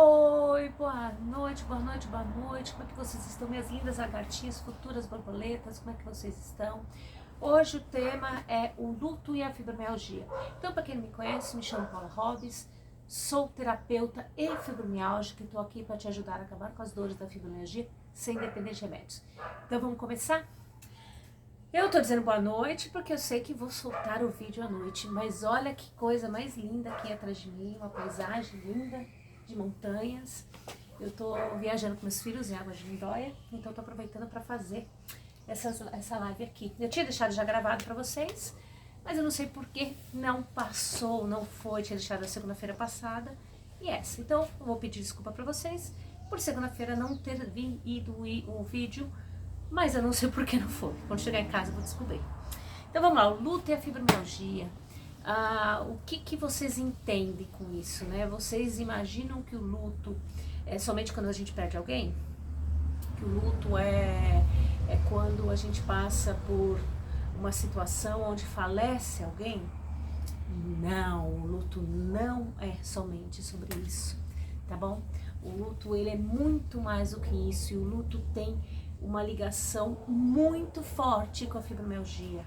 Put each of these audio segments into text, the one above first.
Oi, boa noite, boa noite, boa noite. Como é que vocês estão, minhas lindas lagartinhas, futuras borboletas? Como é que vocês estão? Hoje o tema é o luto e a fibromialgia. Então, para quem não me conhece, me chamo Paula Hobbes, sou terapeuta e fibromialgica e estou aqui para te ajudar a acabar com as dores da fibromialgia sem depender de remédios. Então, vamos começar? Eu tô dizendo boa noite porque eu sei que vou soltar o vídeo à noite, mas olha que coisa mais linda aqui atrás de mim, uma paisagem linda de montanhas. Eu tô viajando com meus filhos em Águas de Lindóia, então tô aproveitando para fazer essa live aqui. Eu tinha deixado já gravado para vocês, mas eu não sei por que não passou, não foi, tinha deixado a segunda-feira passada e essa. Então eu vou pedir desculpa para vocês por segunda-feira não ter ido o vídeo, mas eu não sei por que não foi. Quando chegar em casa eu vou descobrir. Então vamos lá, o luto e a fibromialgia. O que vocês entendem com isso, né? Vocês imaginam que o luto é somente quando a gente perde alguém? Que o luto é quando a gente passa por uma situação onde falece alguém? Não, o luto não é somente sobre isso, tá bom? O luto, ele é muito mais do que isso, e o luto tem uma ligação muito forte com a fibromialgia.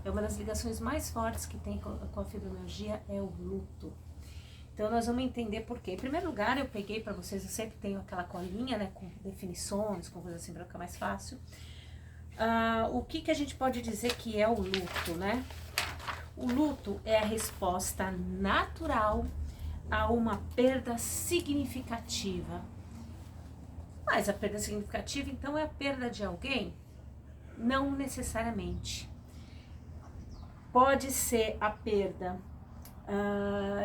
É uma das ligações mais fortes que tem com a fibromialgia, é o luto. Então nós vamos entender por quê. Em primeiro lugar, eu peguei para vocês, eu sempre tenho aquela colinha, né, com definições, com coisas assim para ficar mais fácil. O que a gente pode dizer que é o luto, né? O luto é a resposta natural a uma perda significativa. Mas a perda significativa, então, é a perda de alguém? Não necessariamente. Pode ser a perda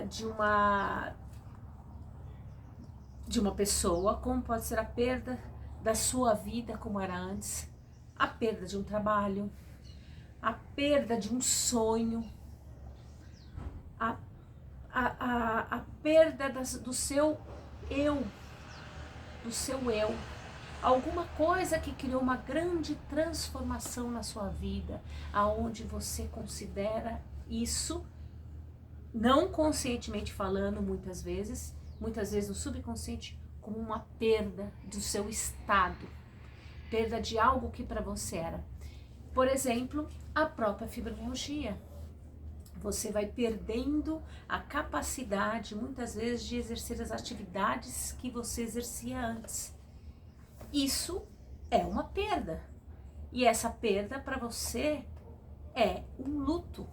de uma pessoa, como pode ser a perda da sua vida como era antes, a perda de um trabalho, a perda de um sonho, a perda do seu eu, alguma coisa que criou uma grande transformação na sua vida, aonde você considera isso, não conscientemente falando muitas vezes no subconsciente, como uma perda do seu estado, perda de algo que para você era. Por exemplo, a própria fibromialgia. Você vai perdendo a capacidade, muitas vezes, de exercer as atividades que você exercia antes. Isso é uma perda. E essa perda, para você, é um luto.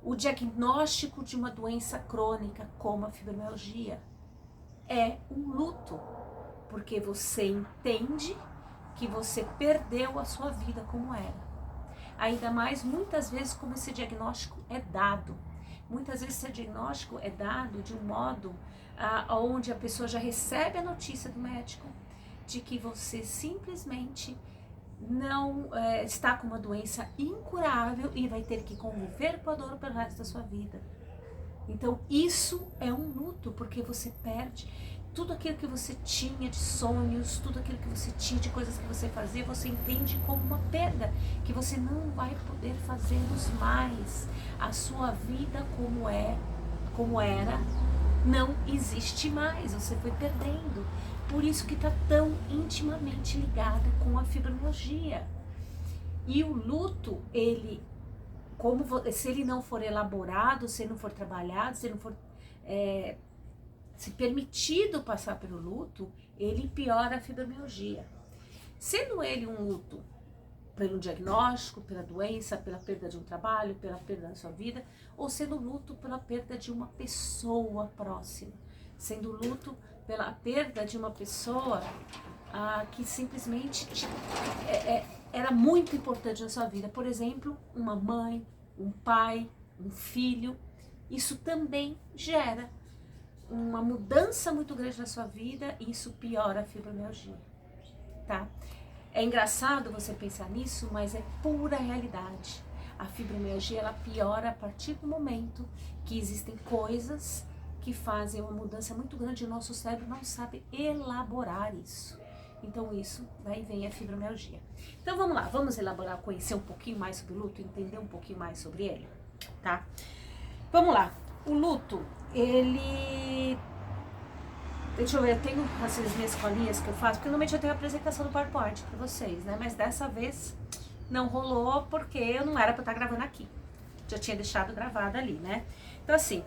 O diagnóstico de uma doença crônica, como a fibromialgia, é um luto. Porque você entende que você perdeu a sua vida como era. Ainda mais, muitas vezes, como esse diagnóstico é dado. Muitas vezes esse diagnóstico é dado de um modo onde a pessoa já recebe a notícia do médico de que você simplesmente não está com uma doença incurável e vai ter que conviver com a dor pelo resto da sua vida. Então isso é um luto, porque você perde tudo aquilo que você tinha de sonhos, tudo aquilo que você tinha de coisas que você fazia, você entende como uma perda, que você não vai poder fazê-los mais. A sua vida como era, não existe mais, você foi perdendo. Por isso que está tão intimamente ligada com a fibromialgia. E o luto, se ele não for elaborado, se ele não for trabalhado, se ele não for se permitido passar pelo luto, ele piora a fibromialgia. Sendo ele um luto pelo diagnóstico, pela doença, pela perda de um trabalho, pela perda da sua vida, ou sendo luto pela perda de uma pessoa próxima, sendo luto pela perda de uma pessoa que simplesmente era muito importante na sua vida. Por exemplo, uma mãe, um pai, um filho. Isso também gera uma mudança muito grande na sua vida e isso piora a fibromialgia, tá? É engraçado você pensar nisso, mas é pura realidade. A fibromialgia, ela piora a partir do momento que existem coisas que fazem uma mudança muito grande e o nosso cérebro não sabe elaborar isso. Então isso, daí vem a fibromialgia. Então vamos lá, vamos elaborar, conhecer um pouquinho mais sobre o luto, entender um pouquinho mais sobre ele, tá? Vamos lá, o luto, ele Deixa eu ver, eu tenho essas minhas colinhas que eu faço, porque normalmente eu tenho a apresentação do PowerPoint pra vocês, né? Mas dessa vez não rolou porque eu não era pra estar gravando aqui. Já tinha deixado gravado ali, né? Então assim,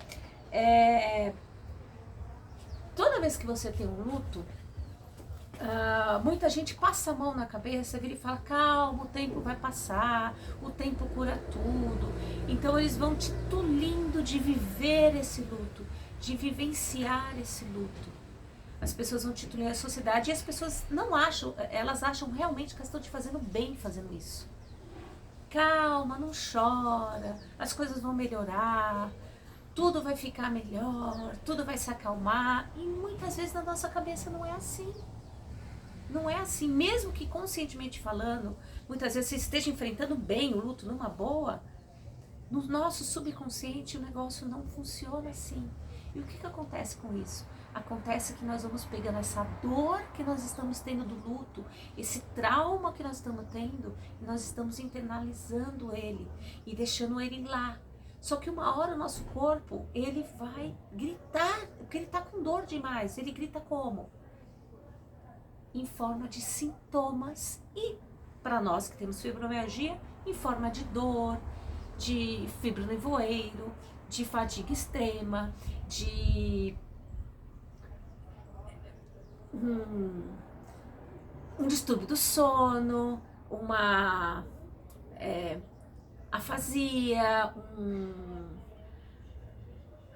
toda vez que você tem um luto, muita gente passa a mão na cabeça, vira e fala, calma, o tempo vai passar, o tempo cura tudo. Então eles vão te tolindo de viver esse luto, de vivenciar esse luto. As pessoas vão titular a sociedade e as pessoas não acham, elas acham realmente que estão te fazendo bem fazendo isso. Calma, não chora, as coisas vão melhorar, tudo vai ficar melhor, tudo vai se acalmar. E muitas vezes na nossa cabeça não é assim. Não é assim, mesmo que conscientemente falando, muitas vezes você esteja enfrentando bem o luto numa boa, no nosso subconsciente o negócio não funciona assim. E o que acontece com isso? Acontece que nós vamos pegando essa dor que nós estamos tendo do luto, esse trauma que nós estamos tendo, e nós estamos internalizando ele e deixando ele lá. Só que uma hora o nosso corpo, ele vai gritar, porque ele está com dor demais. Ele grita como? Em forma de sintomas e, para nós que temos fibromialgia, em forma de dor, de fibronevoeiro, de fadiga extrema, de um distúrbio do sono, uma afasia,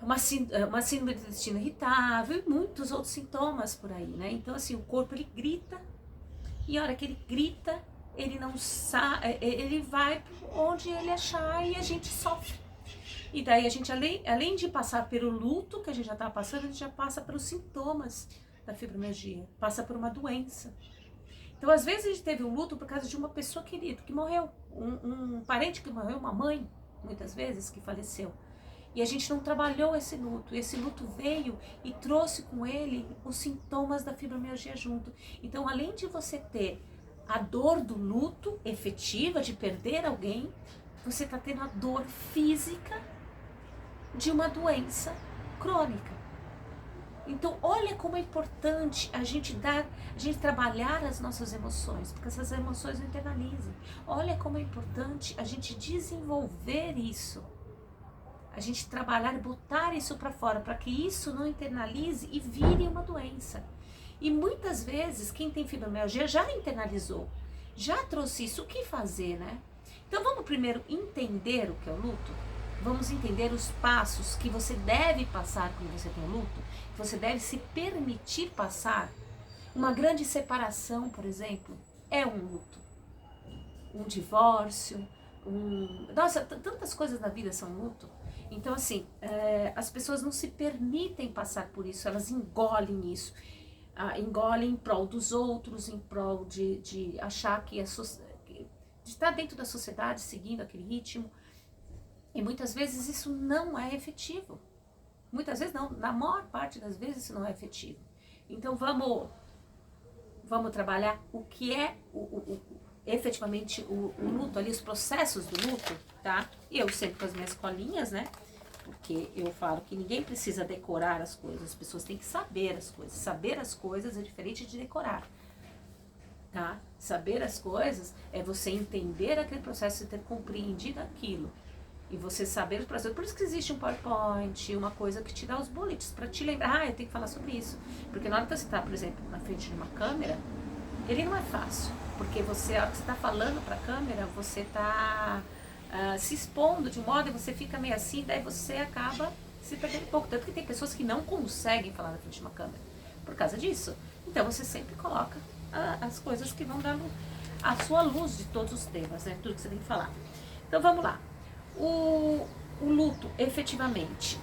uma síndrome do intestino irritável e muitos outros sintomas por aí, né? Então assim, o corpo ele grita e a hora que ele grita, ele não sabe, ele vai onde ele achar e a gente sofre. E daí a gente, além de passar pelo luto que a gente já está passando, a gente já passa pelos sintomas da fibromialgia, passa por uma doença. Então, às vezes a gente teve um luto por causa de uma pessoa querida que morreu, um parente que morreu, uma mãe, muitas vezes, que faleceu. E a gente não trabalhou esse luto, e esse luto veio e trouxe com ele os sintomas da fibromialgia junto. Então, além de você ter a dor do luto efetiva, de perder alguém, você está tendo a dor física de uma doença crônica. Então, olha como é importante a gente trabalhar as nossas emoções, porque essas emoções não internalizam. Olha como é importante a gente desenvolver isso, a gente trabalhar e botar isso para fora, para que isso não internalize e vire uma doença. E muitas vezes, quem tem fibromialgia já internalizou, já trouxe isso, o que fazer, né? Então, vamos primeiro entender o que é o luto? Vamos entender os passos que você deve passar quando você tem um luto, que você deve se permitir passar. Uma grande separação, por exemplo, é um luto. Um divórcio, Nossa, tantas coisas na vida são luto. Então, assim, as pessoas não se permitem passar por isso, elas engolem isso. Engolem em prol dos outros, em prol de achar que de estar dentro da sociedade, seguindo aquele ritmo. E muitas vezes isso não é efetivo. Muitas vezes não, na maior parte das vezes isso não é efetivo. Então vamos trabalhar o que é efetivamente o luto ali, os processos do luto, tá? E eu sempre com as minhas colinhas, né? Porque eu falo que ninguém precisa decorar as coisas, as pessoas têm que saber as coisas. Saber as coisas é diferente de decorar, tá? Saber as coisas é você entender aquele processo e ter compreendido aquilo. E você saber os processos. Por isso que existe um PowerPoint, uma coisa que te dá os bullets, para te lembrar, eu tenho que falar sobre isso. Porque na hora que você está, por exemplo, na frente de uma câmera, ele não é fácil. Porque você, a hora que você está falando para a câmera, você está se expondo de um modo e você fica meio assim, daí você acaba se perdendo um pouco. Tanto que tem pessoas que não conseguem falar na frente de uma câmera por causa disso. Então você sempre coloca as coisas que vão dar a sua luz de todos os temas, né? Tudo que você tem que falar. Então vamos lá. O luto, efetivamente.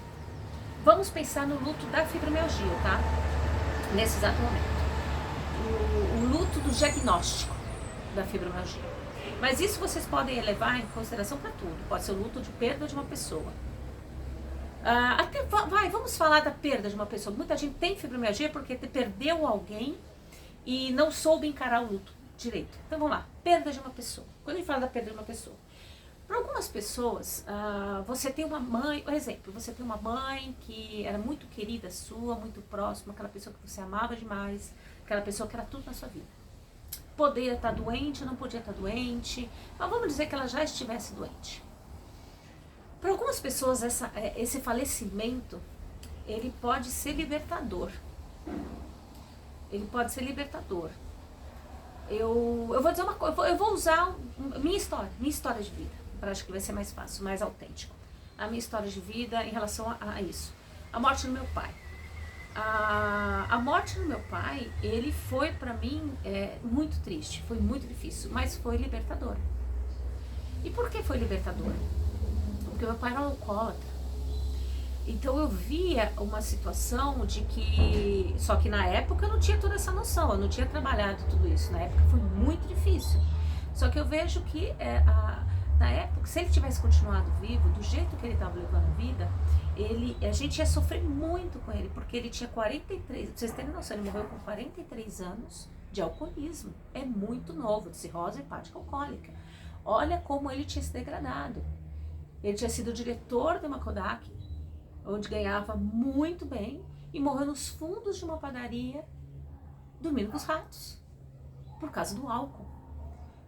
Vamos pensar no luto da fibromialgia, tá? Nesse exato momento. O luto do diagnóstico da fibromialgia. Mas isso vocês podem levar em consideração para tudo. Pode ser o luto de perda de uma pessoa. Vamos falar da perda de uma pessoa. Muita gente tem fibromialgia porque perdeu alguém e não soube encarar o luto direito. Então vamos lá, perda de uma pessoa. Quando a gente fala da perda de uma pessoa, Para algumas pessoas, você tem uma mãe, por exemplo, você tem uma mãe que era muito querida sua, muito próxima, aquela pessoa que você amava demais, aquela pessoa que era tudo na sua vida. Poderia estar doente, não podia estar doente, mas vamos dizer que ela já estivesse doente. Para algumas pessoas, esse falecimento, ele pode ser libertador. Ele pode ser libertador. Eu vou dizer uma coisa, eu vou usar minha história de vida, para acho que vai ser mais fácil, mais autêntico. A minha história de vida em relação a isso. A morte do meu pai. A morte do meu pai, ele foi para mim muito triste, foi muito difícil, mas foi libertador. E por que foi libertador? Porque meu pai era alcoólatra. Então eu via uma situação de que, só que na época eu não tinha toda essa noção, eu não tinha trabalhado tudo isso, na época foi muito difícil. Só que eu vejo que na época, se ele tivesse continuado vivo, do jeito que ele estava levando a vida, a gente ia sofrer muito com ele, porque ele tinha 43, pra vocês terem noção, ele morreu com 43 anos de alcoolismo, é muito novo, de cirrose hepática alcoólica. Olha como ele tinha se degradado. Ele tinha sido diretor de uma Kodak, onde ganhava muito bem, e morreu nos fundos de uma padaria, dormindo com os ratos, por causa do álcool,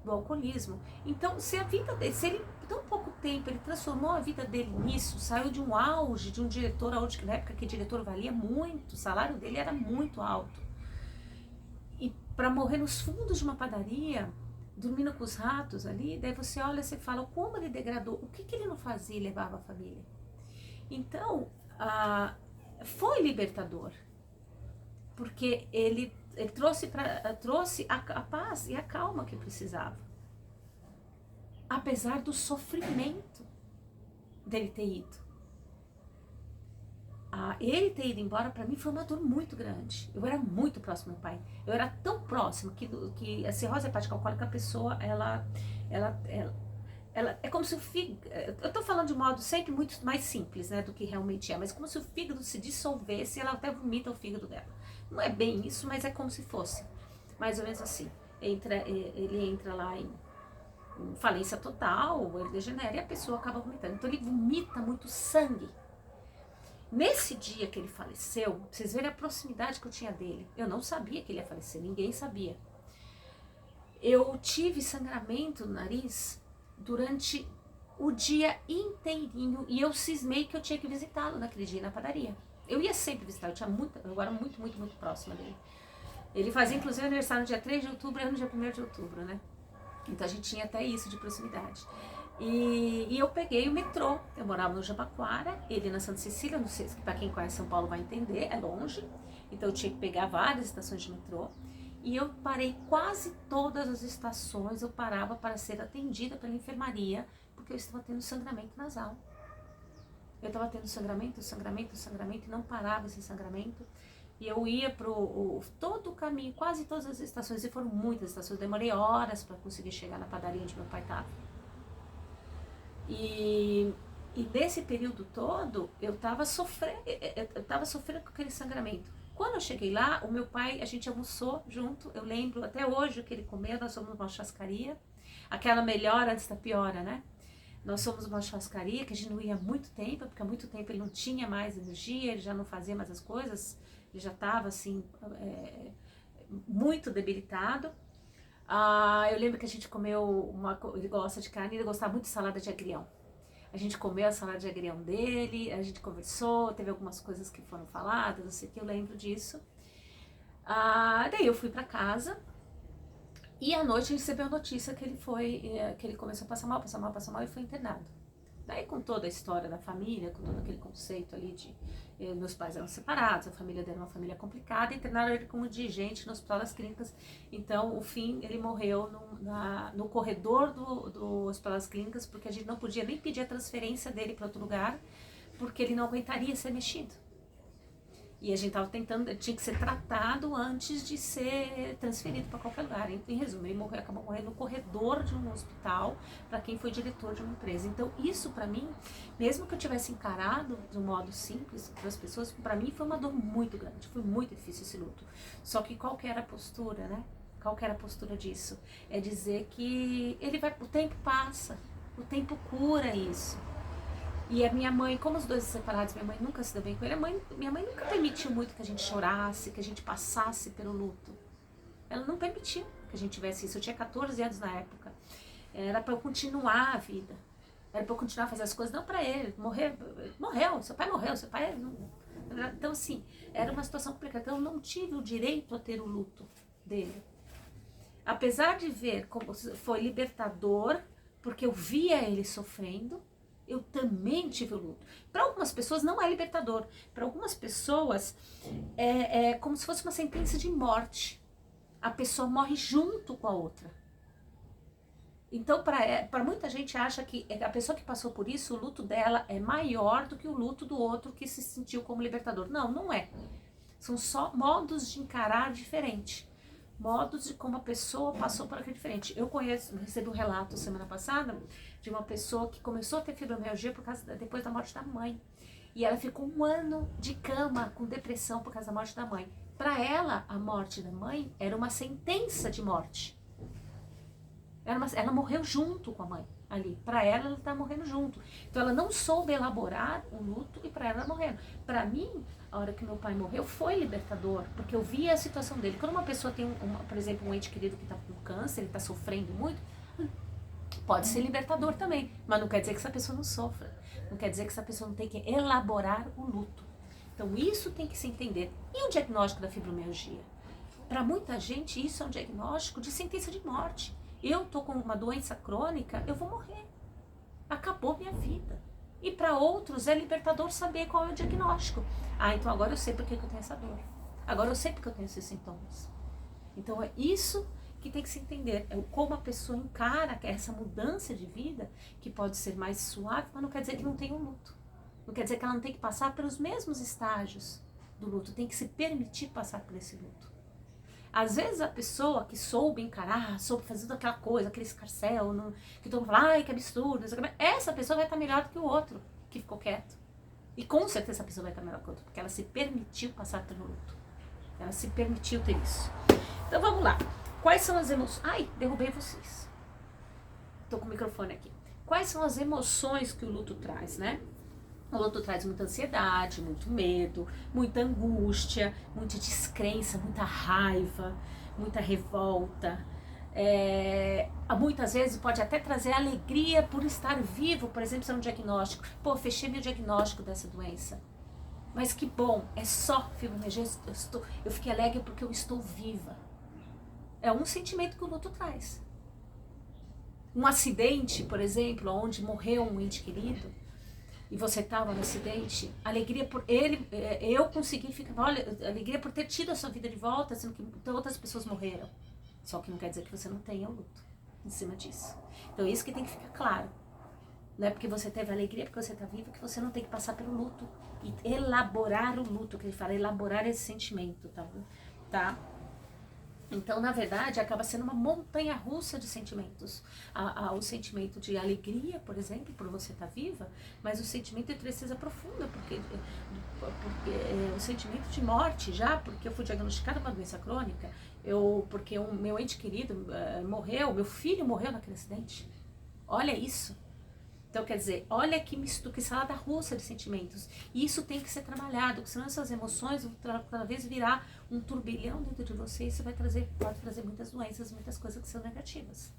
do alcoolismo. Então, se ele, em tão pouco tempo, ele transformou a vida dele nisso, saiu de um auge, de um diretor, onde na época que diretor valia muito, o salário dele era muito alto, e para morrer nos fundos de uma padaria, dormindo com os ratos ali, daí você olha e fala, como ele degradou, o que ele não fazia e levava a família? Então, foi libertador, porque ele trouxe a paz e a calma que precisava, apesar do sofrimento dele ter ido. Ele ter ido embora, para mim, foi uma dor muito grande. Eu era muito próxima do meu pai. Eu era tão próxima que a cirrose hepática alcoólica, a pessoa, ela é como se o fígado, eu tô falando de um modo sempre muito mais simples, né, do que realmente é, mas como se o fígado se dissolvesse e ela até vomita o fígado dela. Não é bem isso, mas é como se fosse, mais ou menos assim. Ele entra lá em falência total, ele degenera e a pessoa acaba vomitando. Então ele vomita muito sangue. Nesse dia que ele faleceu, vocês verem a proximidade que eu tinha dele, eu não sabia que ele ia falecer, ninguém sabia. Eu tive sangramento no nariz durante o dia inteirinho e eu cismei que eu tinha que visitá-lo naquele dia na padaria. Eu ia sempre visitar, eu era muito próxima dele. Ele fazia inclusive aniversário no dia 3 de outubro e no dia 1º de outubro, né? Então a gente tinha até isso de proximidade. E eu peguei o metrô, eu morava no Jabaquara, ele na Santa Cecília, não sei, para quem conhece São Paulo vai entender, é longe. Então eu tinha que pegar várias estações de metrô. E eu parei quase todas as estações, eu parava para ser atendida pela enfermaria, porque eu estava tendo sangramento nasal. Eu estava tendo sangramento, e não parava esse sangramento. E eu ia todo o caminho, quase todas as estações, e foram muitas estações, demorei horas para conseguir chegar na padaria onde meu pai estava. E nesse período todo, eu estava sofrendo com aquele sangramento. Quando eu cheguei lá, o meu pai, a gente almoçou junto, eu lembro até hoje o que ele comeu, nós fomos numa churrascaria, aquela melhor antes da piora, né? Nós fomos numa churrascaria que a gente não ia há muito tempo, porque há muito tempo ele não tinha mais energia, ele já não fazia mais as coisas, ele já estava assim, muito debilitado. Eu lembro que a gente comeu, ele gosta de carne, ele gostava muito de salada de agrião. A gente comeu a salada de agrião dele, a gente conversou, teve algumas coisas que foram faladas, não sei o que, eu lembro disso. Daí eu fui pra casa e à noite a gente recebeu a notícia que ele começou a passar mal e foi internado. Daí com toda a história da família, com todo aquele conceito ali de meus pais eram separados, a família dele era uma família complicada, internaram ele como dirigente no Hospital das Clínicas. Então, o fim, ele morreu no corredor do Hospital das Clínicas, porque a gente não podia nem pedir a transferência dele para outro lugar, porque ele não aguentaria ser mexido. E a gente estava tentando, ele tinha que ser tratado antes de ser transferido para qualquer lugar. Em resumo, ele acabou morrendo no corredor de um hospital para quem foi diretor de uma empresa. Então, isso para mim, mesmo que eu tivesse encarado de um modo simples para as pessoas, para mim foi uma dor muito grande, foi muito difícil esse luto. Só que qual que era a postura, né? Qual que era a postura disso? É dizer que o tempo passa. O tempo cura isso. E a minha mãe, como os dois separados, minha mãe nunca se deu bem com ele, minha mãe nunca permitiu muito que a gente chorasse, que a gente passasse pelo luto. Ela não permitiu que a gente tivesse isso. Eu tinha 14 anos na época. Era para eu continuar a vida. Era para eu continuar a fazer as coisas, não para ele. Morreu, seu pai morreu, seu pai... Não... Então, assim, era uma situação complicada. Então, eu não tive o direito a ter o luto dele. Apesar de ver como foi libertador, porque eu via ele sofrendo, eu também tive o luto. Para algumas pessoas não é libertador. Para algumas pessoas é como se fosse uma sentença de morte. A pessoa morre junto com a outra. Então, para muita gente acha que a pessoa que passou por isso, o luto dela é maior do que o luto do outro que se sentiu como libertador. Não, não é. São só modos de encarar diferente. Modos de como a pessoa passou por aquilo diferente. Eu recebi um relato semana passada de uma pessoa que começou a ter fibromialgia depois da morte da mãe. E ela ficou 1 ano de cama com depressão por causa da morte da mãe. Para ela, a morte da mãe era uma sentença de morte. Ela morreu junto com a mãe ali. Para ela está morrendo junto. Então ela não soube elaborar o luto e para ela morrendo. Para mim, a hora que meu pai morreu foi libertador, porque eu via a situação dele. Quando uma pessoa tem, por exemplo, um ente querido que está com câncer, ele está sofrendo muito, pode ser libertador também. Mas não quer dizer que essa pessoa não sofra. Não quer dizer que essa pessoa não tem que elaborar o luto. Então isso tem que se entender. E o diagnóstico da fibromialgia? Para muita gente isso é um diagnóstico de sentença de morte. Eu tô com uma doença crônica, eu vou morrer. Acabou minha vida. E para outros é libertador saber qual é o diagnóstico. Ah, então agora eu sei por que eu tenho essa dor. Agora eu sei porque eu tenho esses sintomas. Então é isso que tem que se entender. É como a pessoa encara essa mudança de vida, que pode ser mais suave, mas não quer dizer que não tenha um luto. Não quer dizer que ela não tem que passar pelos mesmos estágios do luto. Tem que se permitir passar por esse luto. Às vezes a pessoa que soube encarar, soube fazer toda aquela coisa, aquele escarcel, que todo mundo fala, ai que absurdo, essa pessoa vai estar melhor do que o outro, que ficou quieto. E com certeza essa pessoa vai estar melhor que o outro, porque ela se permitiu passar pelo luto. Ela se permitiu ter isso. Então vamos lá. Quais são as emoções... Ai, derrubei vocês. Tô com o microfone aqui. Quais são as emoções que o luto traz, né? O luto traz muita ansiedade, muito medo, muita angústia, muita descrença, muita raiva, muita revolta. Muitas vezes pode até trazer alegria por estar vivo, por exemplo, ser um diagnóstico. Pô, fechei meu diagnóstico dessa doença. Mas que bom, é só fibromialgia, eu fiquei alegre porque eu estou viva. É um sentimento que o luto traz. Um acidente, por exemplo, onde morreu um ente querido, e você estava no acidente, alegria por ele, eu consegui ficar, olha, alegria por ter tido a sua vida de volta, sendo que outras pessoas morreram. Só que não quer dizer que você não tenha o luto em cima disso. Então isso que tem que ficar claro. Não é porque você teve alegria, porque você está vivo, que você não tem que passar pelo luto e elaborar o luto, que ele fala, elaborar esse sentimento, tá? Então, na verdade, acaba sendo uma montanha-russa de sentimentos. O sentimento de alegria, por exemplo, por você estar viva, mas o sentimento de tristeza profunda, porque o sentimento de morte já, porque eu fui diagnosticada uma doença crônica, porque o meu ente querido morreu, meu filho morreu naquele acidente. Olha isso. Então, quer dizer, olha que salada russa de sentimentos. E isso tem que ser trabalhado, porque senão essas emoções vão cada vez virar um turbilhão dentro de você e isso pode trazer muitas doenças, muitas coisas que são negativas.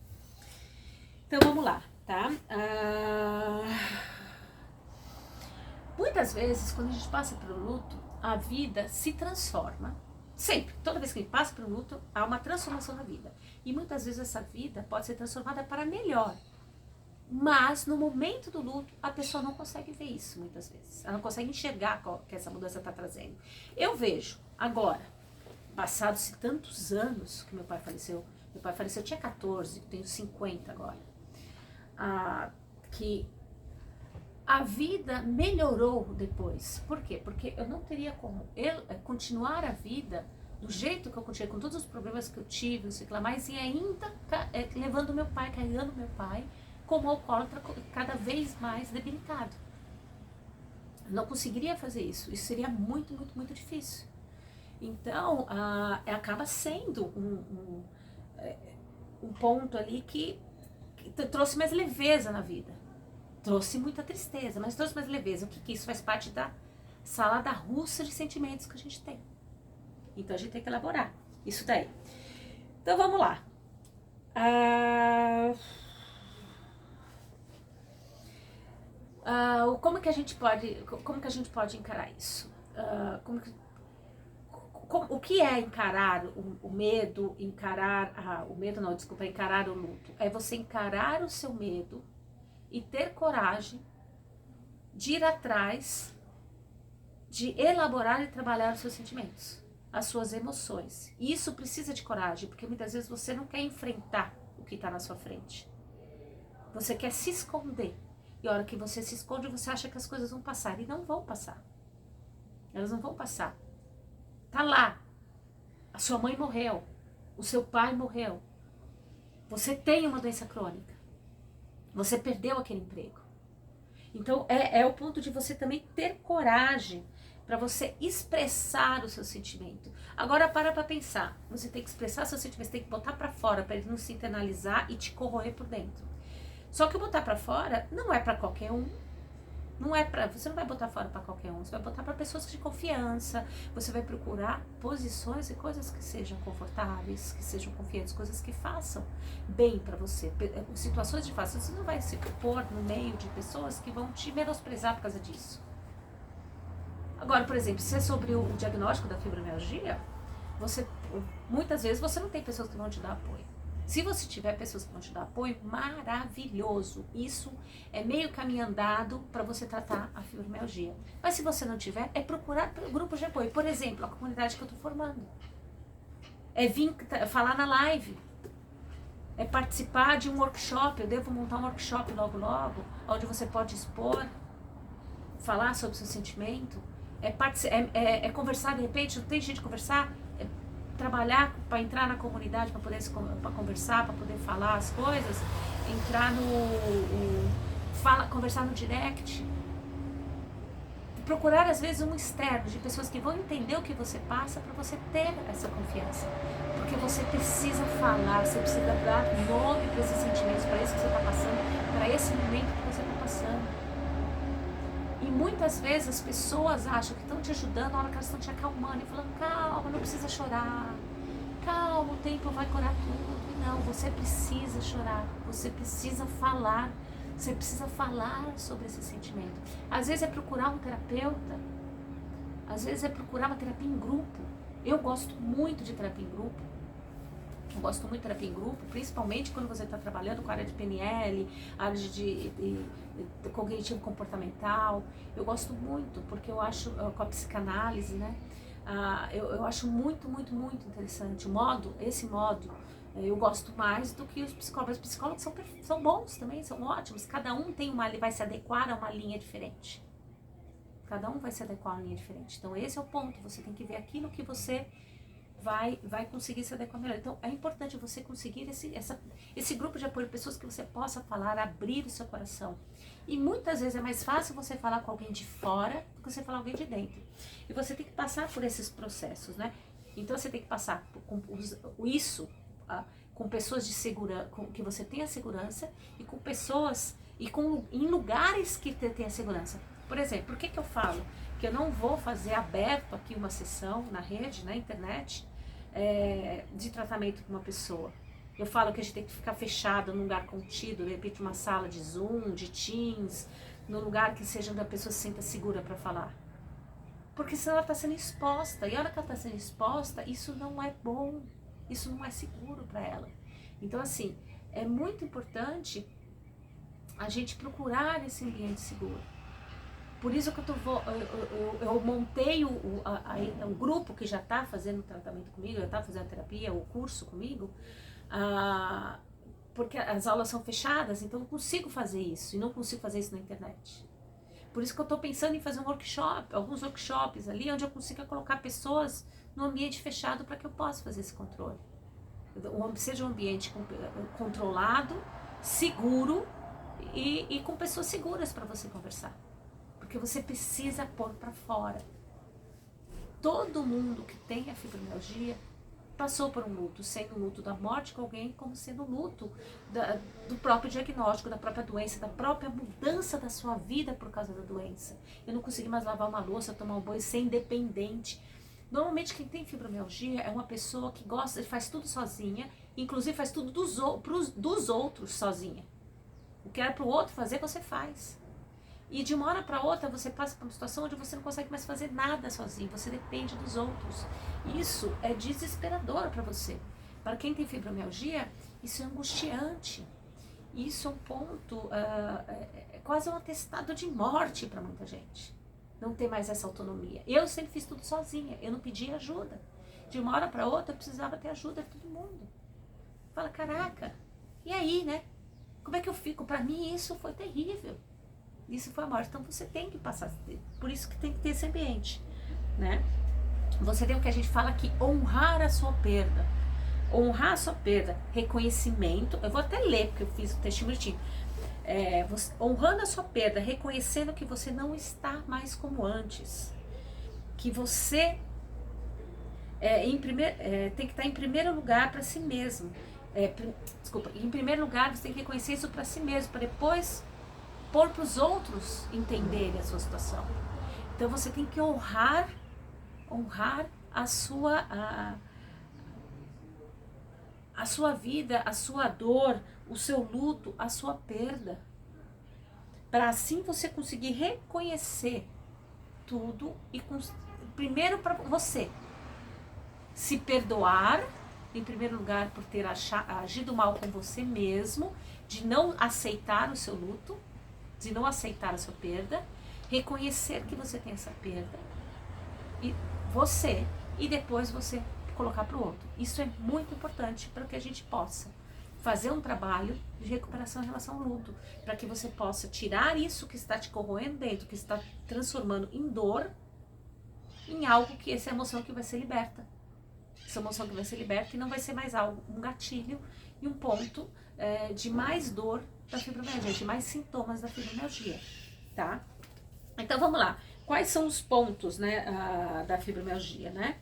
Então, vamos lá, tá? Muitas vezes, quando a gente passa pelo luto, a vida se transforma. Sempre, toda vez que a gente passa pelo luto, há uma transformação na vida. E muitas vezes essa vida pode ser transformada para melhor. Mas no momento do luto, a pessoa não consegue ver isso muitas vezes. Ela não consegue enxergar que essa mudança está trazendo. Eu vejo agora, passados-se tantos anos que meu pai faleceu, eu tinha 14, tenho 50 agora, que a vida melhorou depois. Por quê? Porque eu não teria como continuar a vida do jeito que eu continuei, com todos os problemas que eu tive, não sei o que lá mais, e ainda levando meu pai, carregando meu pai, como alcoólatra cada vez mais debilitado. Eu não conseguiria fazer isso. Isso seria muito, muito, muito difícil. Então, acaba sendo um ponto ali que trouxe mais leveza na vida. Trouxe muita tristeza, mas trouxe mais leveza. O que isso faz parte da salada russa de sentimentos que a gente tem. Então a gente tem que elaborar isso daí. Então vamos lá. Como que a gente pode encarar isso? O que é encarar o medo, encarar o luto? É você encarar o seu medo e ter coragem de ir atrás, de elaborar e trabalhar os seus sentimentos, as suas emoções. E isso precisa de coragem, porque muitas vezes você não quer enfrentar o que está na sua frente. Você quer se esconder. E a hora que você se esconde, você acha que as coisas vão passar. E não vão passar. Elas não vão passar. Tá lá. A sua mãe morreu. O seu pai morreu. Você tem uma doença crônica. Você perdeu aquele emprego. Então é o ponto de você também ter coragem para você expressar o seu sentimento. Agora para pensar. Você tem que expressar seu sentimento, você tem que botar para fora para ele não se internalizar e te corroer por dentro. Só que o botar para fora não é para qualquer um. Você não vai botar fora para qualquer um, você vai botar para pessoas de confiança, você vai procurar posições e coisas que sejam confortáveis, que sejam confiantes, coisas que façam bem para você, situações de fácil. Você não vai se pôr no meio de pessoas que vão te menosprezar por causa disso. Agora, por exemplo, se é sobre o diagnóstico da fibromialgia, muitas vezes você não tem pessoas que vão te dar apoio. Se você tiver pessoas que vão te dar apoio, maravilhoso. Isso é meio caminho andado para você tratar a fibromialgia. Mas se você não tiver, é procurar grupos de apoio. Por exemplo, a comunidade que eu estou formando. É vir falar na live. É participar de um workshop. Eu devo montar um workshop logo, onde você pode expor, falar sobre o seu sentimento. É conversar, de repente, não tem jeito de conversar. Trabalhar para entrar na comunidade, para conversar, para poder falar as coisas, entrar conversar no direct, procurar às vezes um externo de pessoas que vão entender o que você passa para você ter essa confiança, porque você precisa falar, você precisa dar nome para esses sentimentos, para isso que você está passando, para esse momento que você está passando. E muitas vezes as pessoas acham que estão te ajudando na hora que elas estão te acalmando e falando, calma, não precisa chorar, calma, o tempo vai curar tudo. Não, você precisa chorar, você precisa falar sobre esse sentimento. Às vezes é procurar um terapeuta, às vezes é procurar uma terapia em grupo. Eu gosto muito de terapia em grupo. Eu gosto muito de terapia em grupo, principalmente quando você está trabalhando com a área de PNL, área de cognitivo comportamental. Eu gosto muito, porque eu acho, com a psicanálise, né? Eu acho muito, muito, muito interessante. Esse modo, eu gosto mais do que os psicólogos. Os psicólogos são bons também, são ótimos. Cada um vai se adequar a uma linha diferente. Cada um vai se adequar a uma linha diferente. Então esse é o ponto, você tem que ver aquilo que você vai conseguir se adequar melhor. Então é importante você conseguir esse grupo de apoio, pessoas que você possa falar, abrir o seu coração. E muitas vezes é mais fácil você falar com alguém de fora do que você falar com alguém de dentro. E você tem que passar por esses processos, né? Então você tem que passar com pessoas de segurança, que você tenha segurança, e com pessoas em lugares que tenha segurança. Por exemplo, por que eu falo que eu não vou fazer aberto aqui uma sessão na rede, na internet, de tratamento com uma pessoa? Eu falo que a gente tem que ficar fechado num lugar contido, de repente uma sala de Zoom, de Teams, num lugar que seja onde a pessoa se sinta segura para falar. Porque senão ela está sendo exposta, e a hora que ela está sendo exposta, isso não é bom, isso não é seguro para ela. Então assim, é muito importante a gente procurar esse ambiente seguro. Por isso que eu montei o grupo que já está fazendo tratamento comigo, já está fazendo terapia, o curso comigo, porque as aulas são fechadas, então eu não consigo fazer isso, e não consigo fazer isso na internet. Por isso que eu estou pensando em fazer alguns workshops ali, onde eu consiga colocar pessoas no ambiente fechado para que eu possa fazer esse controle. Seja um ambiente controlado, seguro e com pessoas seguras para você conversar. Porque você precisa pôr para fora. Todo mundo que tem a fibromialgia passou por um luto, sendo o luto da morte com alguém, como sendo o luto do próprio diagnóstico, da própria doença, da própria mudança da sua vida por causa da doença. Eu não consegui mais lavar uma louça, tomar um banho, ser independente. Normalmente quem tem fibromialgia é uma pessoa que gosta, faz tudo sozinha, inclusive faz tudo dos outros sozinha. O que era para o outro fazer, você faz. E de uma hora para outra você passa por uma situação onde você não consegue mais fazer nada sozinho, você depende dos outros. Isso é desesperador para você. Para quem tem fibromialgia, isso é angustiante. Isso é um ponto, é quase um atestado de morte para muita gente. Não ter mais essa autonomia. Eu sempre fiz tudo sozinha, eu não pedia ajuda. De uma hora para outra eu precisava ter ajuda de todo mundo. Fala, caraca, e aí, né? Como é que eu fico? Para mim isso foi terrível. Isso foi a morte. Então você tem que passar, por isso que tem que ter esse ambiente, né? Você tem o que a gente fala aqui, honrar a sua perda. Honrar a sua perda, reconhecimento. Eu vou até ler, porque eu fiz o texto bonitinho. Honrando a sua perda, reconhecendo que você não está mais como antes. Que você tem que estar em primeiro lugar para si mesmo. Em primeiro lugar você tem que reconhecer isso para si mesmo, para depois pôr para os outros entenderem a sua situação. Então você tem que honrar a sua vida, a sua dor, o seu luto, a sua perda. Para assim você conseguir reconhecer tudo e primeiro para você se perdoar, em primeiro lugar por ter agido mal com você mesmo, de não aceitar o seu luto, de não aceitar a sua perda, reconhecer que você tem essa perda e depois você colocar para o outro. Isso é muito importante para que a gente possa fazer um trabalho de recuperação em relação ao luto, para que você possa tirar isso que está te corroendo dentro, que está transformando em dor, em algo que essa emoção que vai ser liberta. Essa emoção que vai ser liberta e não vai ser mais algo, um gatilho e um ponto de mais dor da fibromialgia, de mais sintomas da fibromialgia, tá? Então vamos lá. Quais são os pontos, né, da fibromialgia, né?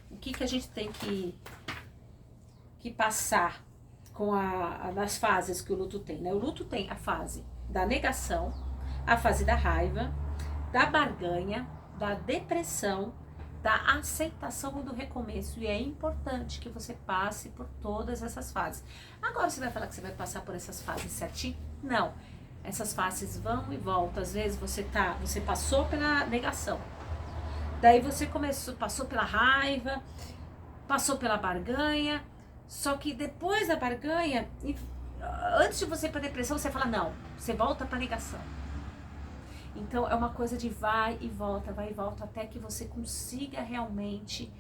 O que a gente tem que passar nas fases que o luto tem, né? O luto tem a fase da negação, a fase da raiva, da barganha, da depressão, da aceitação e do recomeço. E é importante que você passe por todas essas fases. Agora você vai falar que você vai passar por essas fases certinho? Não. Essas fases vão e voltam. Às vezes você passou pela negação. Daí você passou pela raiva, passou pela barganha. Só que depois da barganha, antes de você ir para a depressão, você fala não, você volta para a negação. Então é uma coisa de vai e volta, até que você consiga realmente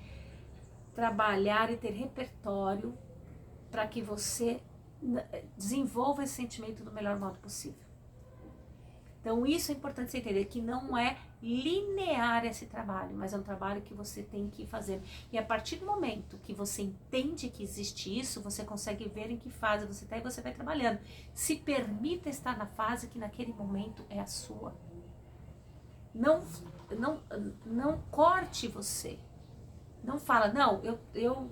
trabalhar e ter repertório para que você desenvolva esse sentimento do melhor modo possível. Então isso é importante você entender, que não é linear esse trabalho, mas é um trabalho que você tem que fazer. E a partir do momento que você entende que existe isso, você consegue ver em que fase você está e você vai trabalhando. Se permita estar na fase que naquele momento é a sua. Não corte você. Não fala, não, eu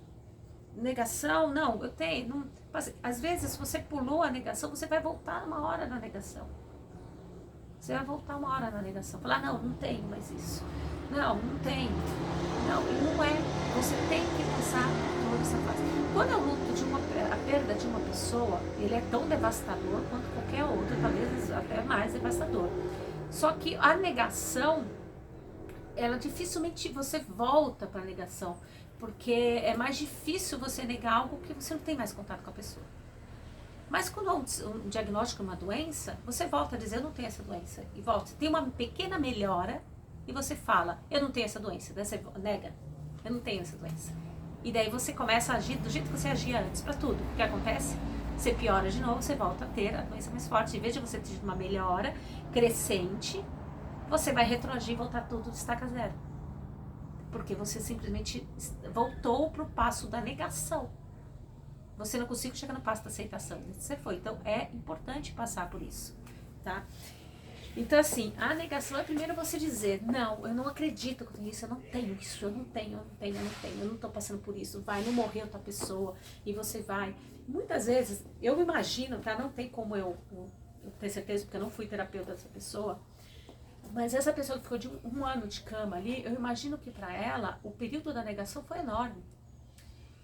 negação, não, eu tenho. Não, às vezes, se você pulou a negação, você vai voltar uma hora na negação. Você vai voltar uma hora na negação. Falar, não tenho mais isso. Não tenho. Não é. Você tem que passar toda essa fase. Quando é o luto a perda de uma pessoa, ele é tão devastador quanto qualquer outro, talvez até mais devastador. Só que a negação, ela dificilmente você volta para a negação, porque é mais difícil você negar algo que você não tem mais contato com a pessoa. Mas quando há um diagnóstico de uma doença, você volta a dizer, eu não tenho essa doença. E volta, você tem uma pequena melhora e você fala, eu não tenho essa doença. Daí você nega, eu não tenho essa doença. E daí você começa a agir do jeito que você agia antes para tudo. O que acontece? Você piora de novo, você volta a ter a doença mais forte. Em vez de você ter uma melhora crescente, você vai retroagir e voltar tudo de estaca zero. Porque você simplesmente voltou para o passo da negação. Você não conseguiu chegar no passo da aceitação. Você foi. Então, é importante passar por isso, tá? Então, assim, a negação é primeiro você dizer, não, eu não acredito que eu tenho isso, eu não tenho isso, eu não tenho, eu não tô passando por isso, vai, não morreu outra pessoa, e você vai. Muitas vezes, eu imagino, tá? Não tem como eu ter certeza, porque eu não fui terapeuta dessa pessoa, mas essa pessoa que ficou de um ano de cama ali, eu imagino que pra ela, o período da negação foi enorme.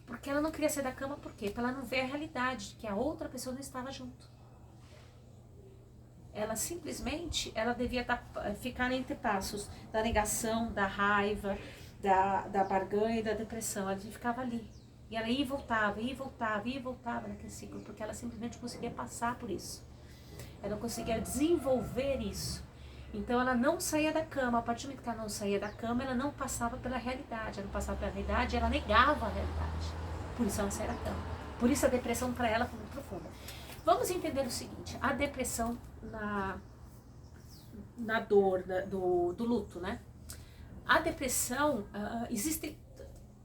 Porque ela não queria sair da cama, por quê? Pra ela não ver a realidade, de que a outra pessoa não estava junto. Ela simplesmente, ela devia ficar entre passos da negação, da raiva, da barganha e da depressão. Ela ficava ali. E ela ia e voltava, ia e voltava, ia e voltava naquele ciclo, porque ela simplesmente conseguia passar por isso. Ela não conseguia desenvolver isso. Então ela não saía da cama. A partir do momento que ela não saía da cama, ela não passava pela realidade. Ela não passava pela realidade, ela negava a realidade. Por isso ela não saía da cama. Por isso a depressão para ela foi muito profunda. Vamos entender o seguinte, a depressão na dor do luto, né? A depressão,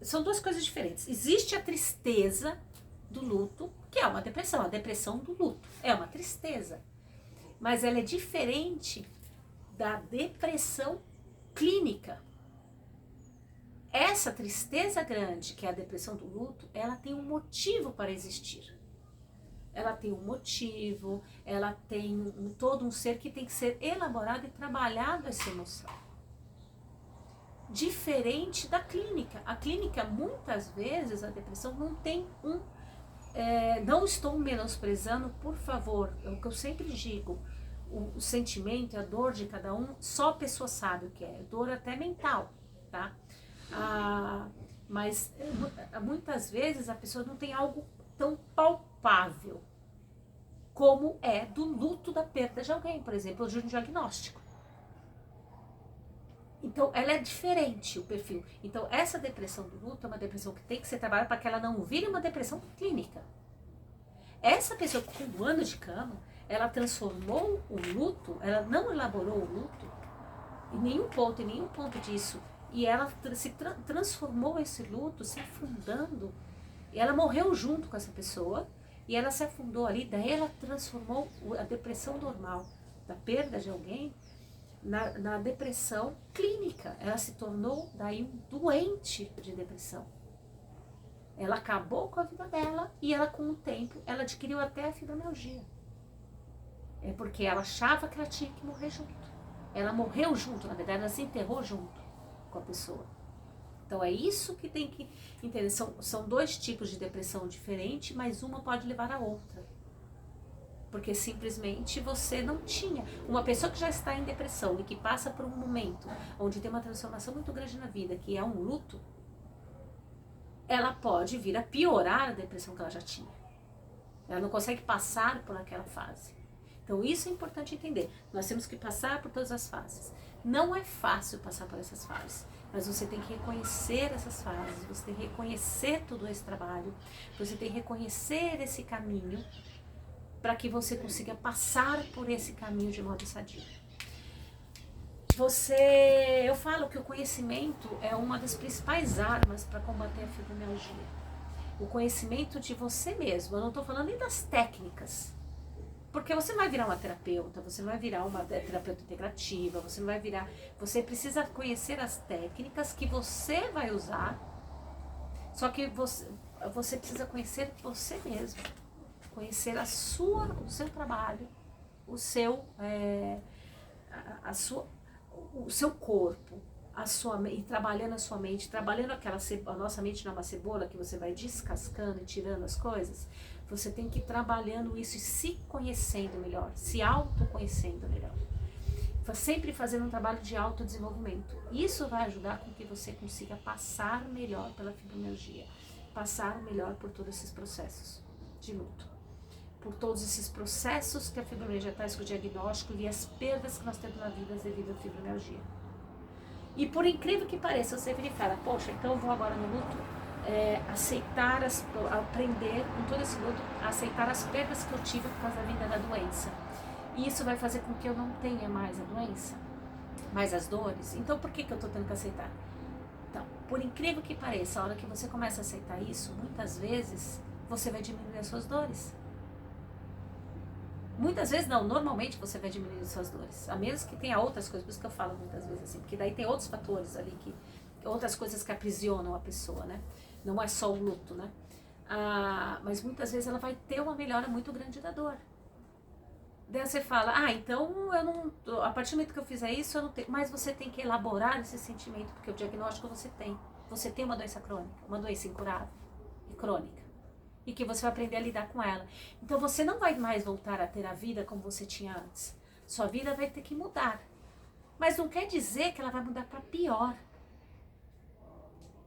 são duas coisas diferentes. Existe a tristeza do luto, que é uma depressão, a depressão do luto, é uma tristeza. Mas ela é diferente da depressão clínica. Essa tristeza grande, que é a depressão do luto, ela tem um motivo para existir. Ela tem um motivo, ela tem todo um ser que tem que ser elaborado e trabalhado essa emoção. Diferente da clínica. A clínica, muitas vezes, a depressão não tem não estou menosprezando, por favor, é o que eu sempre digo, o sentimento, a dor de cada um, só a pessoa sabe o que é, dor até mental, tá? Mas muitas vezes a pessoa não tem algo tão palpável como é do luto da perda de alguém, por exemplo, de um diagnóstico. Então, ela é diferente, o perfil. Então, essa depressão do luto é uma depressão que tem que ser trabalhada para que ela não vire uma depressão clínica. Essa pessoa com um ano de cama, ela transformou o luto, ela não elaborou o luto em nenhum ponto disso. E ela se transformou esse luto se afundando. E ela morreu junto com essa pessoa. E ela se afundou ali. Daí ela transformou a depressão normal da perda de alguém na depressão clínica. Ela se tornou daí um doente de depressão. Ela acabou com a vida dela e ela, com o tempo, ela adquiriu até a fibromialgia. É porque ela achava que ela tinha que morrer junto. Ela morreu junto, na verdade, ela se enterrou junto com a pessoa. Então é isso que tem que entender. São dois tipos de depressão diferentes, mas uma pode levar a outra. Porque simplesmente você não tinha. Uma pessoa que já está em depressão e que passa por um momento onde tem uma transformação muito grande na vida, que é um luto, ela pode vir a piorar a depressão que ela já tinha. Ela não consegue passar por aquela fase. Então isso é importante entender. Nós temos que passar por todas as fases. Não é fácil passar por essas fases, mas você tem que reconhecer essas fases, você tem que reconhecer todo esse trabalho, você tem que reconhecer esse caminho para que você consiga passar por esse caminho de modo sadio. Eu falo que o conhecimento é uma das principais armas para combater a fibromialgia. O conhecimento de você mesmo. Eu não estou falando nem das técnicas. Porque você não vai virar uma terapeuta, você não vai virar uma terapeuta integrativa, você não vai virar... Você precisa conhecer as técnicas que você vai usar, só que você precisa conhecer você mesmo. Conhecer o seu trabalho, o seu corpo, e trabalhando a sua mente, trabalhando a nossa mente não é uma cebola que você vai descascando e tirando as coisas. Você tem que ir trabalhando isso e se conhecendo melhor, se autoconhecendo melhor. Sempre fazendo um trabalho de autodesenvolvimento. Isso vai ajudar com que você consiga passar melhor pela fibromialgia, passar melhor por todos esses processos de luto, por todos esses processos que a fibromialgia traz com o diagnóstico e as perdas que nós temos na vida devido à fibromialgia. E por incrível que pareça, você vira e fala, poxa, então eu vou agora no luto aprender com todo esse luto, a aceitar as perdas que eu tive por causa da vida da doença. E isso vai fazer com que eu não tenha mais a doença, mais as dores. Então por que eu estou tendo que aceitar? Então, por incrível que pareça, a hora que você começa a aceitar isso, muitas vezes você vai diminuir as suas dores. Muitas vezes não, normalmente você vai diminuir suas dores, a menos que tenha outras coisas, por isso que eu falo muitas vezes assim, porque daí tem outros fatores ali, outras coisas que aprisionam a pessoa, né? Não é só o luto, né? Mas muitas vezes ela vai ter uma melhora muito grande da dor. Daí você fala, então eu não, a partir do momento que eu fizer isso, eu não tenho, mas você tem que elaborar esse sentimento, porque o diagnóstico você tem. Você tem uma doença crônica, uma doença incurável e crônica. E que você vai aprender a lidar com ela. Então você não vai mais voltar a ter a vida como você tinha antes. Sua vida vai ter que mudar. Mas não quer dizer que ela vai mudar para pior.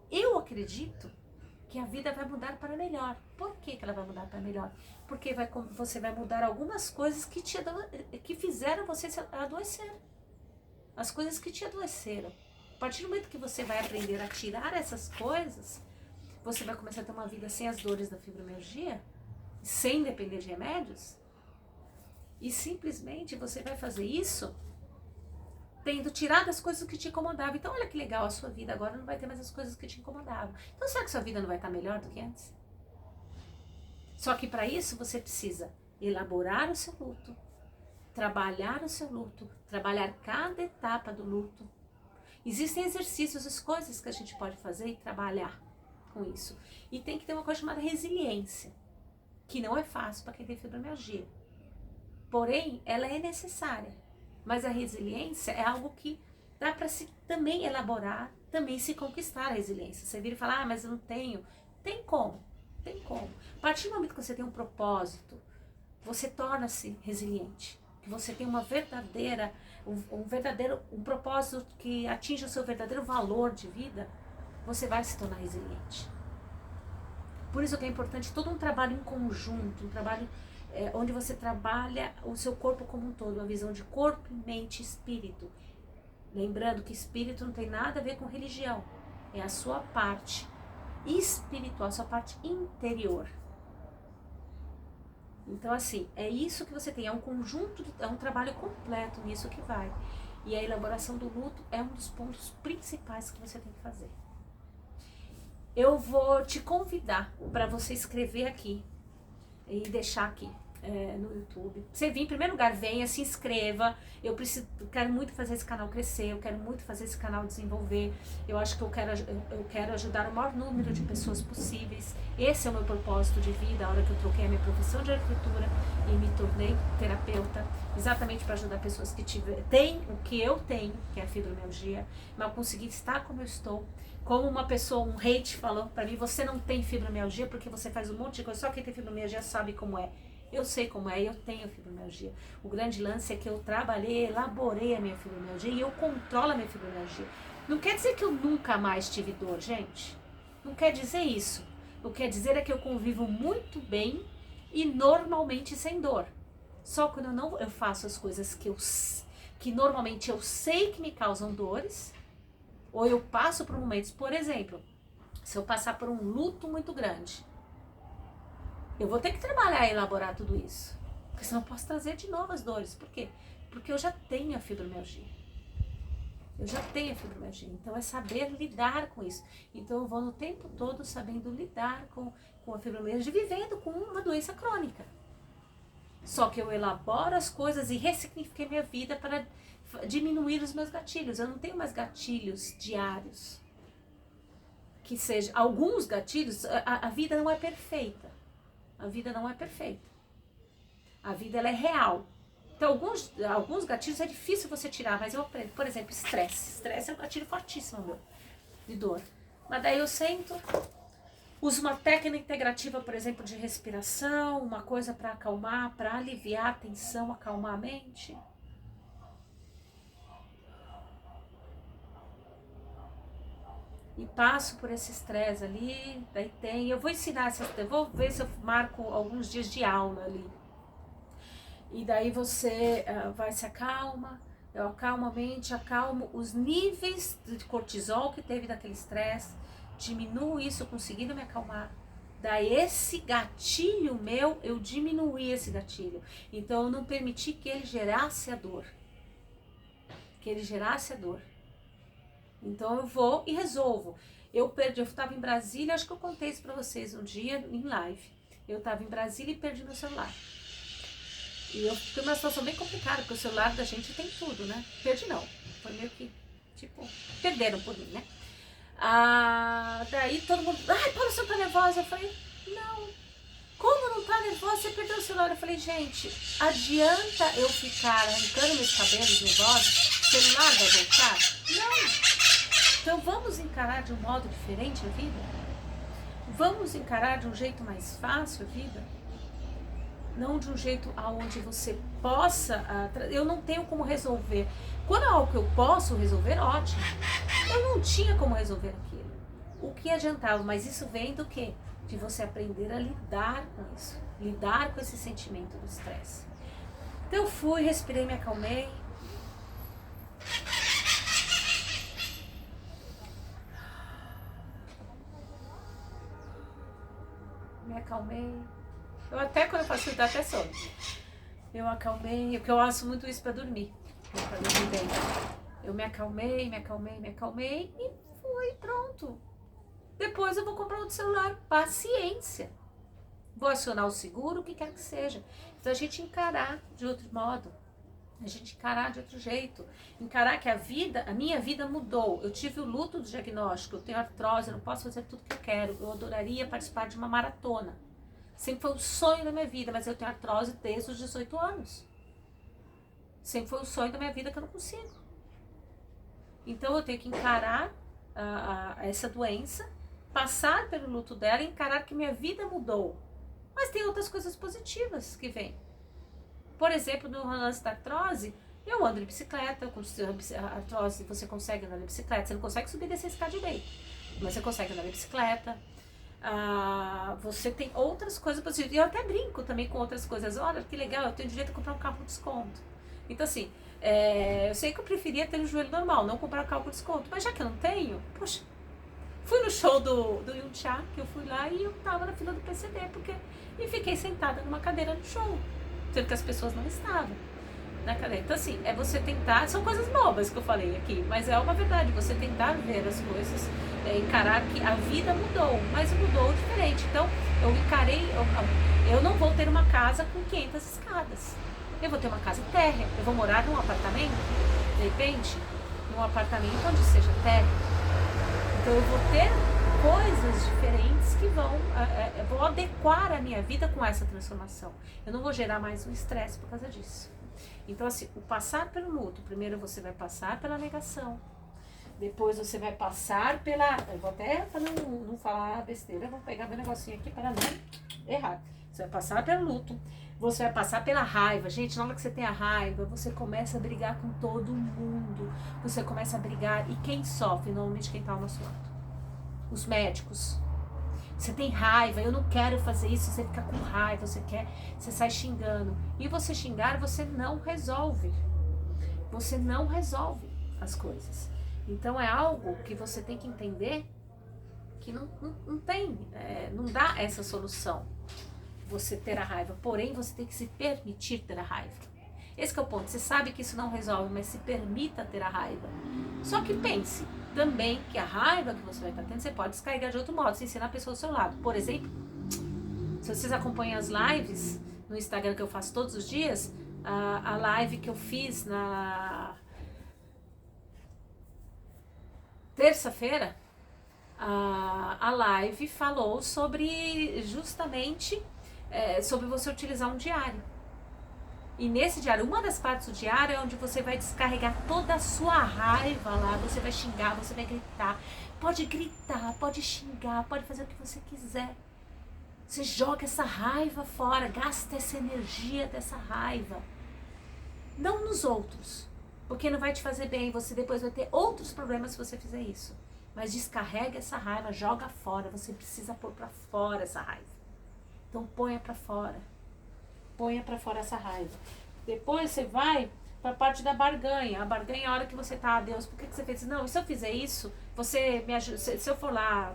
Eu acredito que a vida vai mudar para melhor. Por que ela vai mudar para melhor? Porque você vai mudar algumas coisas que fizeram você adoecer. As coisas que te adoeceram. A partir do momento que você vai aprender a tirar essas coisas, você vai começar a ter uma vida sem as dores da fibromialgia, sem depender de remédios, e simplesmente você vai fazer isso tendo tirado as coisas que te incomodavam. Então olha que legal, a sua vida agora não vai ter mais as coisas que te incomodavam. Então será que sua vida não vai estar melhor do que antes? Só que para isso você precisa elaborar o seu luto, trabalhar o seu luto, trabalhar cada etapa do luto. Existem exercícios, as coisas que a gente pode fazer e trabalhar com isso. E tem que ter uma coisa chamada resiliência, que não é fácil para quem tem fibromialgia. Porém, ela é necessária. Mas a resiliência é algo que dá para se também elaborar, também se conquistar a resiliência. Você vira e fala, mas eu não tenho. Tem como, tem como. A partir do momento que você tem um propósito, você torna-se resiliente. Que você tem uma verdadeira, um propósito que atinja o seu verdadeiro valor de vida, você vai se tornar resiliente. Por isso que é importante todo um trabalho em conjunto, um trabalho onde você trabalha o seu corpo como um todo, uma visão de corpo, mente e espírito. Lembrando que espírito não tem nada a ver com religião, é a sua parte espiritual, a sua parte interior. Então assim, é isso que você tem, é um conjunto, é um trabalho completo nisso que vai. E a elaboração do luto é um dos pontos principais que você tem que fazer. Eu vou te convidar para você escrever aqui e deixar aqui no YouTube. Você vir, em primeiro lugar, venha, se inscreva. Eu quero muito fazer esse canal crescer, eu quero muito fazer esse canal desenvolver. Eu acho que eu quero ajudar o maior número de pessoas possíveis. Esse é o meu propósito de vida, a hora que eu troquei a minha profissão de arquitetura e me tornei terapeuta, exatamente para ajudar pessoas que têm o que eu tenho, que é a fibromialgia, mas eu consegui estar como eu estou. Como uma pessoa, um hate falou para mim, você não tem fibromialgia porque você faz um monte de coisa, só quem tem fibromialgia sabe como é. Eu sei como é, eu tenho fibromialgia. O grande lance é que eu trabalhei, elaborei a minha fibromialgia e eu controlo a minha fibromialgia. Não quer dizer que eu nunca mais tive dor, gente. Não quer dizer isso. O que quer dizer é que eu convivo muito bem e normalmente sem dor. Só quando eu faço as coisas que normalmente eu sei que me causam dores, ou eu passo por momentos, por exemplo, se eu passar por um luto muito grande, eu vou ter que trabalhar e elaborar tudo isso. Porque senão eu posso trazer de novo as dores. Por quê? Porque eu já tenho a fibromialgia. Eu já tenho a fibromialgia. Então é saber lidar com isso. Então eu vou no tempo todo sabendo lidar com a fibromialgia, vivendo com uma doença crônica. Só que eu elaboro as coisas e ressignifiquei minha vida para diminuir os meus gatilhos. Eu não tenho mais gatilhos diários. Que seja, alguns gatilhos, a vida não é perfeita. A vida não é perfeita. A vida ela é real. Então alguns gatilhos é difícil você tirar, mas eu aprendo. Por exemplo, estresse. Estresse é um gatilho fortíssimo, meu, de dor. Mas daí eu sento, uso uma técnica integrativa, por exemplo, de respiração, uma coisa para acalmar, para aliviar a tensão, acalmar a mente. E passo por esse estresse ali, daí eu vou ensinar, eu vou ver se eu marco alguns dias de aula ali. E daí você vai se acalma, eu acalmo a mente, acalmo os níveis de cortisol que teve daquele estresse, diminuo isso, conseguindo me acalmar. Daí esse gatilho meu, eu diminuí esse gatilho. Então eu não permiti que ele gerasse a dor. Então eu vou e resolvo. Eu estava em Brasília, acho que eu contei isso pra vocês um dia em live. Eu estava em Brasília e perdi meu celular. E eu fiquei numa situação bem complicada, porque o celular da gente tem tudo, né? Perdi não. Foi meio que, tipo, perderam por mim, né? Daí todo mundo, ai, Paula, você tá nervosa? Eu falei, não. Como não tá nervosa? Você perdeu o celular? Eu falei, gente, adianta eu ficar arrancando meus cabelos nervosos? O celular vai voltar? Não. Então vamos encarar de um modo diferente a vida? Vamos encarar de um jeito mais fácil a vida? Não de um jeito aonde você possa... eu não tenho como resolver. Quando é algo que eu posso resolver, ótimo. Eu não tinha como resolver aquilo. O que adiantava? Mas isso vem do quê? De você aprender a lidar com isso. Lidar com esse sentimento do estresse. Então eu fui, respirei, me acalmei. Me acalmei. Eu até, quando eu faço isso, dá até sono. Eu acalmei, porque eu faço muito isso pra dormir. Pra dormir bem. Eu me acalmei e fui, pronto. Depois eu vou comprar outro celular. Paciência. Vou acionar o seguro, o que quer que seja. Então a gente encarar de outro modo. A gente encarar de outro jeito. Encarar que a minha vida mudou. Eu tive o luto do diagnóstico, eu tenho artrose, eu não posso fazer tudo que eu quero. Eu adoraria participar de uma maratona. Sempre foi um sonho da minha vida, mas eu tenho artrose desde os 18 anos. Sempre foi um sonho da minha vida que eu não consigo. Então eu tenho que encarar essa doença, passar pelo luto dela e encarar que minha vida mudou. Mas tem outras coisas positivas que vêm. Por exemplo, no lance da artrose, eu ando de bicicleta. Com a artrose você consegue andar de bicicleta. Você não consegue subir dessa escada direito, mas você consegue andar de bicicleta. Você tem outras coisas positivas. E eu até brinco também com outras coisas. Olha, que legal, eu tenho direito a comprar um carro com desconto. Então assim, eu sei que eu preferia ter um joelho normal, não comprar um carro com desconto. Mas já que eu não tenho, poxa, fui no show do Yuncha, que eu fui lá e eu tava na fila do PCD, e fiquei sentada numa cadeira no show, sendo que as pessoas não estavam na cadeira. Então assim, é você tentar, são coisas bobas que eu falei aqui, mas é uma verdade, você tentar ver as coisas, encarar que a vida mudou, mas mudou diferente. Então eu encarei, eu não vou ter uma casa com 500 escadas, eu vou ter uma casa térrea, eu vou morar num apartamento, de repente, num apartamento onde seja térrea. Então eu vou ter coisas diferentes que vou adequar a minha vida com essa transformação. Eu não vou gerar mais um estresse por causa disso. Então assim, o passar pelo luto, primeiro você vai passar pela negação, depois você vai passar pela... Eu vou até não falar besteira, vou pegar meu negocinho aqui para não errar. Você vai passar pelo luto, você vai passar pela raiva. Gente, na hora que você tem a raiva, você começa a brigar com todo mundo. Você começa a brigar. E quem sofre? Normalmente quem está ao nosso lado. Os médicos. Você tem raiva, eu não quero fazer isso, você fica com raiva, você sai xingando. E você xingar, você não resolve. Você não resolve as coisas. Então é algo que você tem que entender que não tem, não dá essa solução. Você ter a raiva, porém você tem que se permitir ter a raiva. Esse que é o ponto, você sabe que isso não resolve, mas se permita ter a raiva. Só que pense também que a raiva que você vai estar tendo, você pode descarregar de outro modo, você ensina a pessoa ao seu lado. Por exemplo, se vocês acompanham as lives no Instagram que eu faço todos os dias, a live que eu fiz na terça-feira, a live falou sobre justamente sobre você utilizar um diário. E nesse diário, uma das partes do diário é onde você vai descarregar toda a sua raiva lá. Você vai xingar, você vai gritar. Pode gritar, pode xingar, pode fazer o que você quiser. Você joga essa raiva fora, gasta essa energia dessa raiva. Não nos outros, porque não vai te fazer bem. Você depois vai ter outros problemas se você fizer isso. Mas descarrega essa raiva, joga fora. Você precisa pôr pra fora essa raiva. Então ponha pra fora. Ponha pra fora essa raiva. Depois você vai pra parte da barganha. A barganha é a hora que você tá, Deus, por que você fez isso? Não, e se eu fizer isso, você me ajuda. Se eu for lá,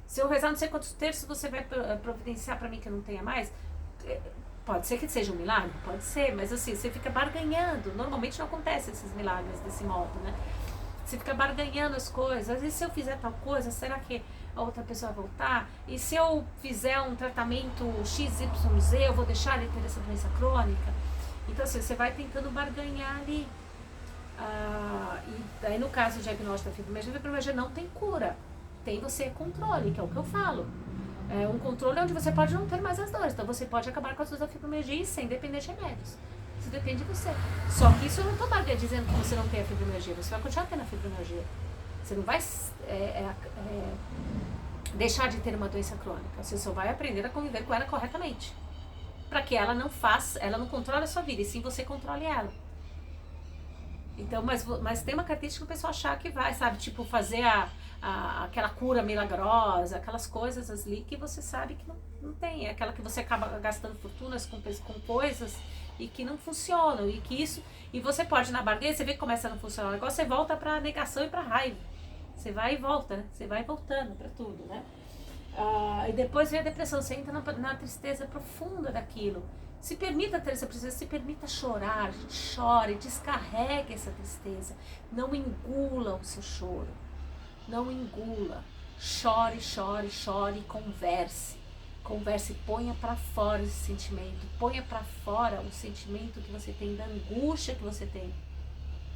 se eu rezar não sei quantos terços, você vai providenciar pra mim que eu não tenha mais? Pode ser que seja um milagre, pode ser, mas assim, você fica barganhando. Normalmente não acontece esses milagres desse modo, né? Você fica barganhando as coisas. Às vezes se eu fizer tal coisa, será que a outra pessoa vai voltar, e se eu fizer um tratamento XYZ, eu vou deixar de ter essa doença crônica. Então assim, você vai tentando barganhar ali. E aí no caso do diagnóstico da fibromialgia, a fibromialgia não tem cura, tem você controle, que é o que eu falo. É um controle onde você pode não ter mais as dores, então você pode acabar com as dores da fibromialgia sem depender de remédios. Isso depende de você. Só que isso eu não estou dizendo que você não tem a fibromialgia, você vai continuar tendo a fibromialgia. Você não vai deixar de ter uma doença crônica, você só vai aprender a conviver com ela corretamente. Para que ela não controle a sua vida, e sim você controle ela. Então, mas tem uma característica que o pessoal achar que vai, sabe, tipo fazer aquela cura milagrosa, aquelas coisas ali que você sabe que não tem, é aquela que você acaba gastando fortunas com coisas e que não funcionam, e você pode na barganha, você vê que começa a não funcionar o negócio, você volta pra negação e pra raiva, você vai e volta, né? Você vai voltando pra tudo, né? E depois vem a depressão, você entra na tristeza profunda daquilo. Se permita ter essa tristeza, se permita chorar, chore, descarregue essa tristeza, não engula o seu choro, não engula, chore, chore, chore, converse, ponha pra fora esse sentimento, ponha pra fora o sentimento que você tem, da angústia que você tem,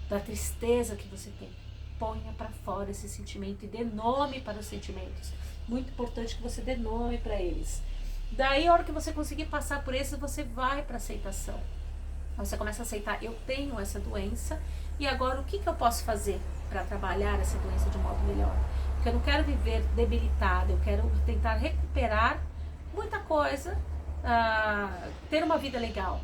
da tristeza que você tem, ponha pra fora esse sentimento e dê nome para os sentimentos, muito importante que você dê nome para eles. Daí, a hora que você conseguir passar por isso, você vai para aceitação. Você começa a aceitar, eu tenho essa doença, e agora o que eu posso fazer para trabalhar essa doença de um modo melhor? Porque eu não quero viver debilitada, eu quero tentar recuperar muita coisa, ter uma vida legal.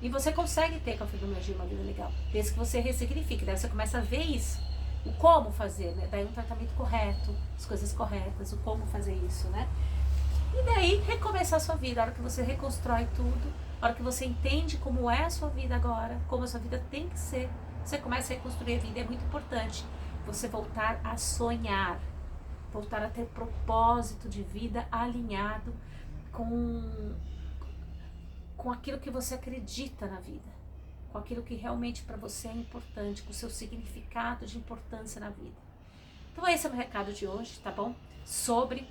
E você consegue ter com a fibromialgia uma vida legal, desde que você ressignifique, daí você começa a ver isso, o como fazer, né? Daí um tratamento correto, as coisas corretas, o como fazer isso, né? E daí recomeçar a sua vida, a hora que você reconstrói tudo, a hora que você entende como é a sua vida agora, como a sua vida tem que ser, você começa a reconstruir a vida. É muito importante você voltar a sonhar, voltar a ter propósito de vida alinhado com aquilo que você acredita na vida, com aquilo que realmente para você é importante, com o seu significado de importância na vida. Então esse é o recado de hoje, tá bom? Sobre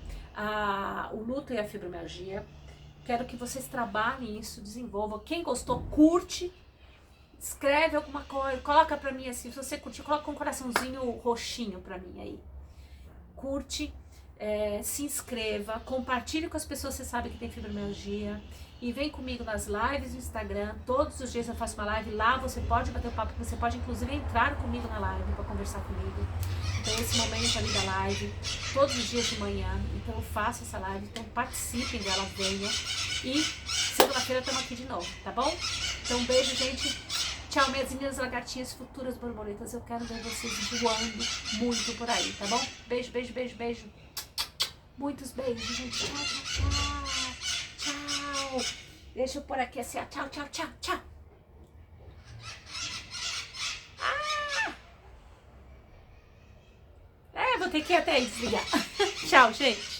o luto e a fibromialgia. Quero que vocês trabalhem isso, desenvolvam. Quem gostou, curte, escreve alguma coisa, coloca pra mim assim, se você curtir, coloca um coraçãozinho roxinho pra mim aí. Curte, se inscreva, compartilhe com as pessoas que você sabe que tem fibromialgia. E vem comigo nas lives no Instagram, todos os dias eu faço uma live, lá você pode bater um papo, você pode inclusive entrar comigo na live para conversar comigo. Então esse momento ali da live, todos os dias de manhã, então eu faço essa live, então participem dela, venham. E segunda-feira estamos aqui de novo, tá bom? Então um beijo, gente. Tchau, minhas lindas lagartinhas, futuras borboletas, eu quero ver vocês voando muito por aí, tá bom? Beijo, beijo, beijo, beijo. Muitos beijos, gente. Tchau, tchau, tchau. Tchau. Deixa eu pôr aqui assim, ó. Tchau, tchau, tchau, tchau. Vou ter que ir até aí desligar. Tchau, gente.